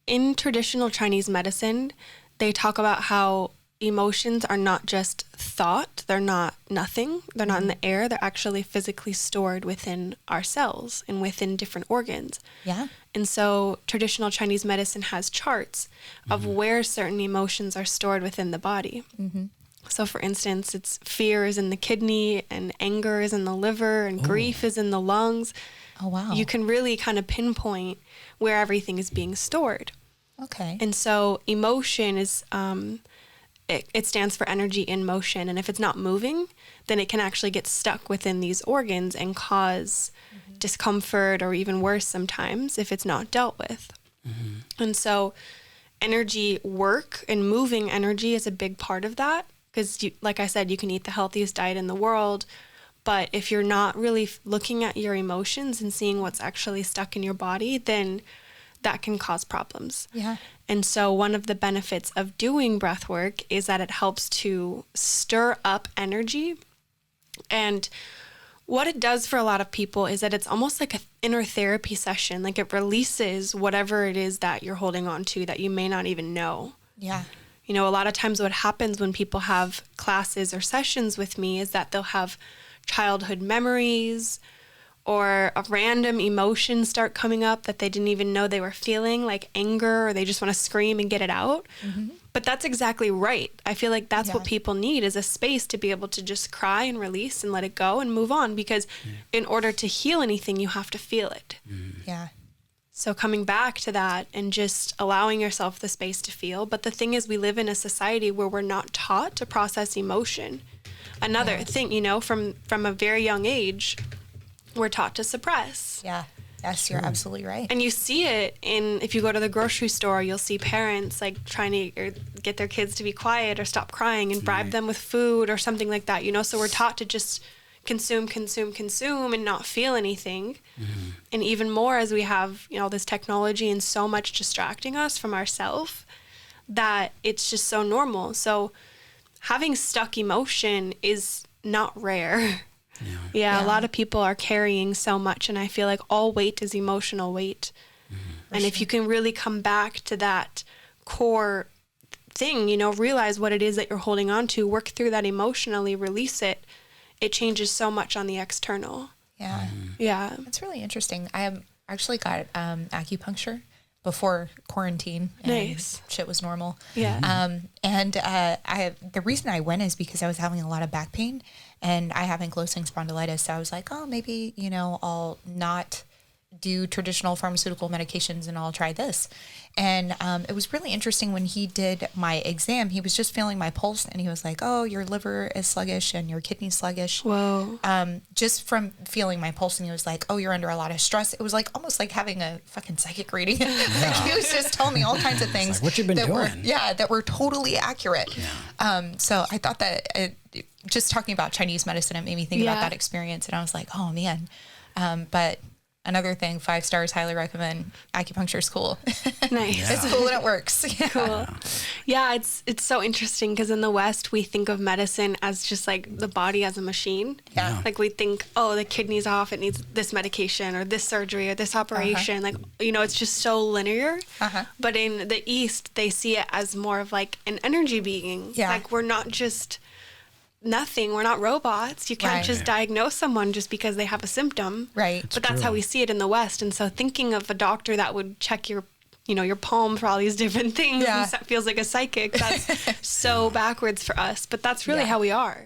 in traditional Chinese medicine, they talk about how emotions are not just thought. They're not nothing. They're not in the air. They're actually physically stored within our cells and within different organs. Yeah. And so traditional Chinese medicine has charts of where certain emotions are stored within the body. Mm-hmm. So for instance, it's fear is in the kidney and anger is in the liver and grief is in the lungs. Oh, wow. You can really kind of pinpoint where everything is being stored. Okay. And so emotion is, it stands for energy in motion. And if it's not moving, then it can actually get stuck within these organs and cause discomfort, or even worse sometimes if it's not dealt with. And so energy work and moving energy is a big part of that. Because like I said, you can eat the healthiest diet in the world, but if you're not really looking at your emotions and seeing what's actually stuck in your body, then that can cause problems. Yeah. And so one of the benefits of doing breath work is that it helps to stir up energy. And what it does for a lot of people is that it's almost like an inner therapy session. Like it releases whatever it is that you're holding on to that you may not even know. Yeah. You know, a lot of times what happens when people have classes or sessions with me is that they'll have childhood memories or a random emotion start coming up that they didn't even know they were feeling, like anger, or they just want to scream and get it out. But that's exactly right. I feel like that's what people need, is a space to be able to just cry and release and let it go and move on, because in order to heal anything, you have to feel it. Yeah. So coming back to that and just allowing yourself the space to feel. But the thing is, we live in a society where we're not taught to process emotion. Another thing, you know, from a very young age, we're taught to suppress. Yeah. Yes, you're absolutely right. And you see it if you go to the grocery store, you'll see parents like trying to get their kids to be quiet or stop crying and bribe them with food or something like that, you know? So we're taught to just consume and not feel anything. And even more as we have, you know, this technology and so much distracting us from ourselves, that it's just so normal. So having stuck emotion is not rare. Yeah, a lot of people are carrying so much, and I feel like all weight is emotional weight. And if you can really come back to that core thing, you know, realize what it is that you're holding on to, work through that emotionally, release it, it changes so much on the external. Yeah. Yeah. That's really interesting. I actually got acupuncture before quarantine. And Nice. shit was normal. Yeah. And the reason I went is because I was having a lot of back pain, and I have ankylosing spondylitis. So I was like, oh, maybe, you know, I'll not do traditional pharmaceutical medications and I'll try this. And it was really interesting when he did my exam. He was just feeling my pulse, and he was like, oh, your liver is sluggish and your kidney's sluggish. Whoa. Just from feeling my pulse, and he was like, oh, you're under a lot of stress. It was like almost like having a fucking psychic reading. Like he was just telling me all kinds of things. Like, what you been doing? That were totally accurate. So I thought that just talking about Chinese medicine, it made me think about that experience, and I was like, oh man. But another thing, 5 stars, highly recommend. Acupuncture is cool. Nice. It's cool and it works. Cool. Yeah, it's so interesting because in the West, we think of medicine as just like the body as a machine. Yeah. Like we think, oh, the kidney's off, it needs this medication or this surgery or this operation. Like, you know, it's just so linear. But in the East, they see it as more of like an energy being. Yeah. Like we're not just nothing. We're not robots. You can't just diagnose someone just because they have a symptom. Right. But that's how we see it in the West. And so thinking of a doctor that would check your, you know, your palm for all these different things, that feels like a psychic. That's so backwards for us. But that's really how we are.